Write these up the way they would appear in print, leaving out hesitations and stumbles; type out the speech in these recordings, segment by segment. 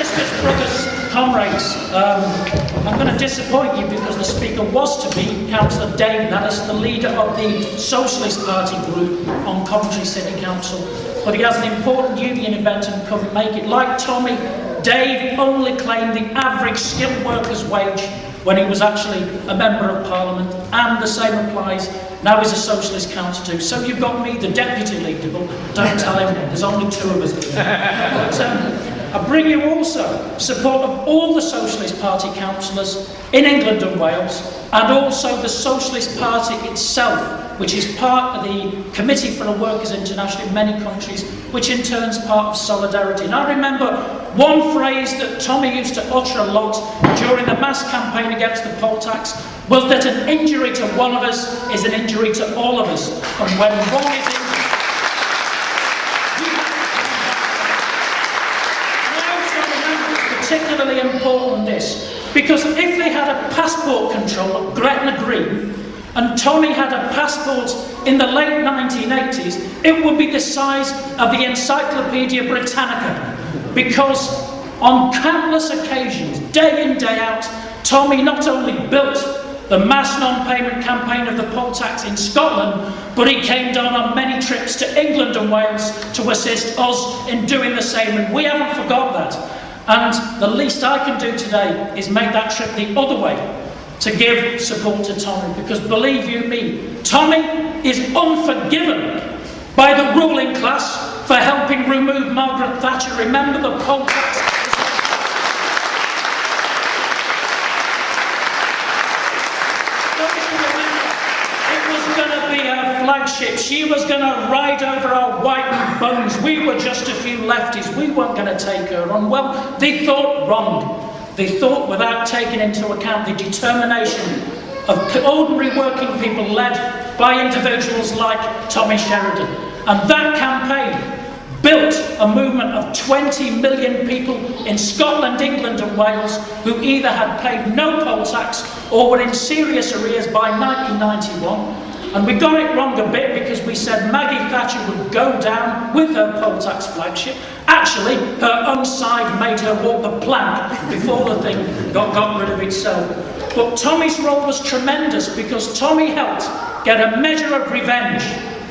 sisters, brothers, comrades, I'm going to disappoint you because the speaker was to be Councillor Dave Nattis, the leader of the Socialist Party group on Coventry City Council, but he has an important union event and couldn't make it. Like Tommy, Dave only claimed the average skilled worker's wage when he was actually a Member of Parliament, and the same applies now he's a Socialist councillor too. So you've got me, the deputy leader, but don't tell him, there's only two of us. But, I bring you also support of all the Socialist Party councillors in England and Wales, and also the Socialist Party itself, which is part of the Committee for the Workers International in many countries, which in turn is part of Solidarity. And I remember one phrase that Tommy used to utter a lot during the mass campaign against the poll tax was that an injury to one of us is an injury to all of us. And when one is injured, particularly important this, because if they had a passport control at Gretna Green and Tommy had a passport in the late 1980s, it would be the size of the Encyclopedia Britannica, because on countless occasions, day in, day out, Tommy not only built the mass non-payment campaign of the poll tax in Scotland, but he came down on many trips to England and Wales to assist us in doing the same, and we haven't forgot that. And the least I can do today is make that trip the other way to give support to Tommy, because believe you me, Tommy is unforgiven by the ruling class for helping remove Margaret Thatcher. Remember the poll tax? Flagship. She was going to ride over our whitened bones. We were just a few lefties. We weren't going to take her on. Well, they thought wrong. They thought without taking into account the determination of ordinary working people led by individuals like Tommy Sheridan. And that campaign built a movement of 20 million people in Scotland, England and Wales who either had paid no poll tax or were in serious arrears by 1991. And we got it wrong a bit because we said Maggie Thatcher would go down with her poll tax flagship. Actually, her own side made her walk the plank before the thing got rid of itself. But Tommy's role was tremendous because Tommy helped get a measure of revenge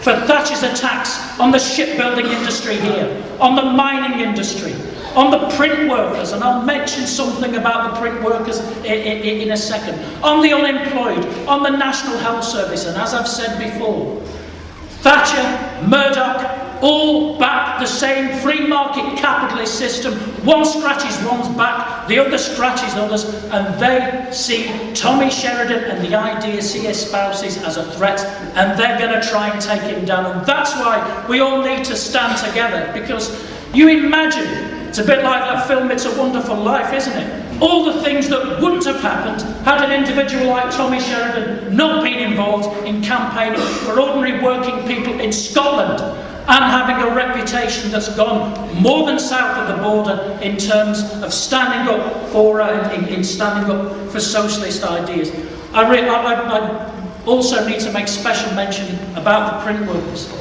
for Thatcher's attacks on the shipbuilding industry here, on the mining industry, on the print workers, and I'll mention something about the print workers in a second, on the unemployed, on the National Health Service, and as I've said before, Thatcher, Murdoch, all back the same free market capitalist system. One scratches one's back, the other scratches others, and they see Tommy Sheridan and the ideas he espouses as a threat, and they're going to try and take him down. And that's why we all need to stand together, because you imagine, it's a bit like that film It's a Wonderful Life, isn't it? All the things that wouldn't have happened had an individual like Tommy Sheridan not been involved in campaigning for ordinary working people in Scotland, and having a reputation that's gone more than south of the border in terms of standing up for standing up for socialist ideas. I also need to make special mention about the print workers,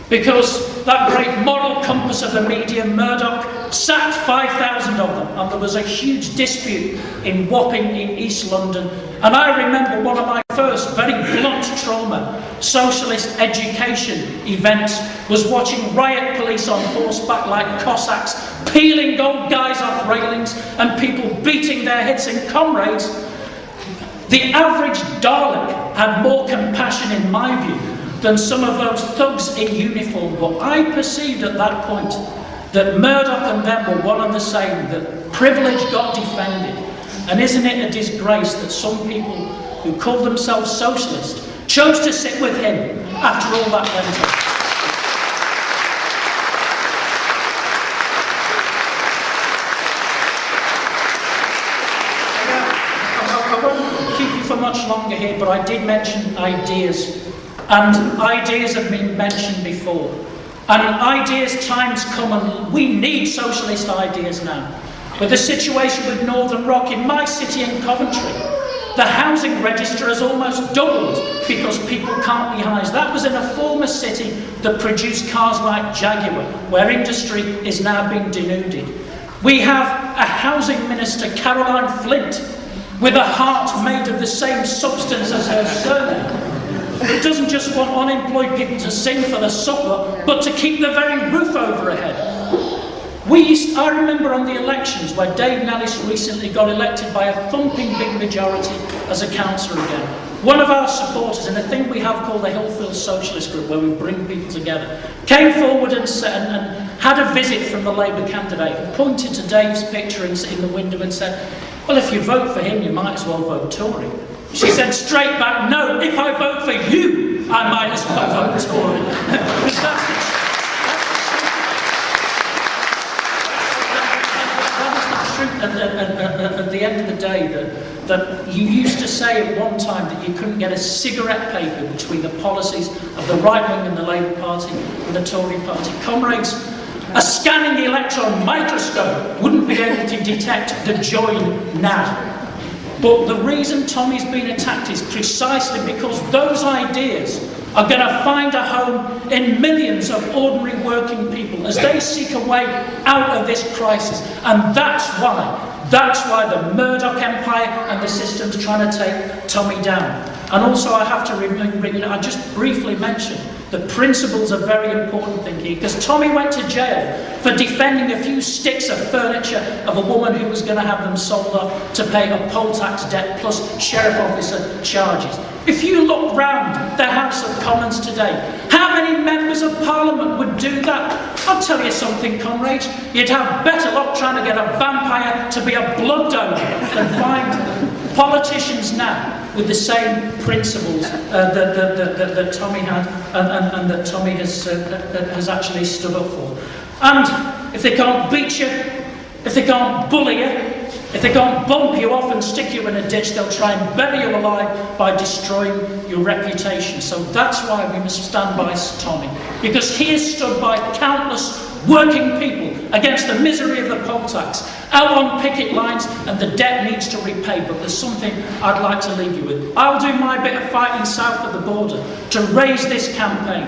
because that great moral compass of the media, Murdoch, sacked 5,000 of them, and there was a huge dispute in Wapping in East London. And I remember one of my first very blunt trauma socialist education events was watching riot police on horseback like Cossacks, peeling old guys off railings and people beating their heads. And comrades, the average Dalek had more compassion, in my view, than some of those thugs in uniform. But I perceived at that point that Murdoch and them were one and the same, that privilege got defended. And isn't it a disgrace that some people who call themselves socialist chose to sit with him after all that went on? I won't keep you for much longer here, but I did mention ideas. And ideas have been mentioned before. And ideas, times come, and we need socialist ideas now. With the situation with Northern Rock in my city in Coventry, the housing register has almost doubled because people can't be housed. That was in a former city that produced cars like Jaguar, where industry is now being denuded. We have a housing minister, Caroline Flint, with a heart made of the same substance as her surname, who doesn't just want unemployed people to sing for the supper, but to keep the very roof over her head. I remember on the elections where Dave Nellis recently got elected by a thumping big majority as a councillor again. One of our supporters in a thing we have called the Hillfield Socialist Group, where we bring people together, came forward and had a visit from the Labour candidate and pointed to Dave's picture in the window and said, well, if you vote for him, you might as well vote Tory. She said straight back, no, if I vote for you, I might as well vote Tory. At the end of the day, that you used to say at one time that you couldn't get a cigarette paper between the policies of the right wing and the Labour Party and the Tory Party. Comrades, a scanning electron microscope wouldn't be able to detect the join now. But the reason Tommy's been attacked is precisely because those ideas are going to find a home in millions of ordinary working people as they seek a way out of this crisis. And that's why the Murdoch empire and the system's trying to take Tommy down. And also I have to I just briefly mention the principles are very important thing here, because Tommy went to jail for defending a few sticks of furniture of a woman who was going to have them sold off to pay a poll tax debt plus sheriff officer charges. If you look round the House of Commons today, how many members of Parliament would do that? I'll tell you something, comrades, you'd have better luck trying to get a vampire to be a blood donor than find politicians now with the same principles that Tommy had and that Tommy has actually stood up for. And if they can't beat you, if they can't bully you, if they can't bump you off and stick you in a ditch, they'll try and bury you alive by destroying your reputation. So that's why we must stand by Tommy, because he has stood by countless working people against the misery of the poll tax, out on picket lines, and the debt needs to repay. But there's something I'd like to leave you with. I'll do my bit of fighting south of the border to raise this campaign,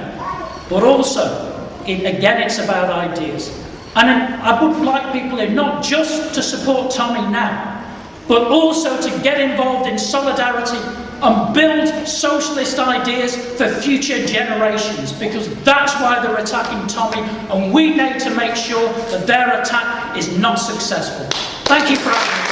but also, again, it's about ideas. And I would like people here not just to support Tommy now, but also to get involved in solidarity and build socialist ideas for future generations, because that's why they're attacking Tommy, and we need to make sure that their attack is not successful. Thank you for having me.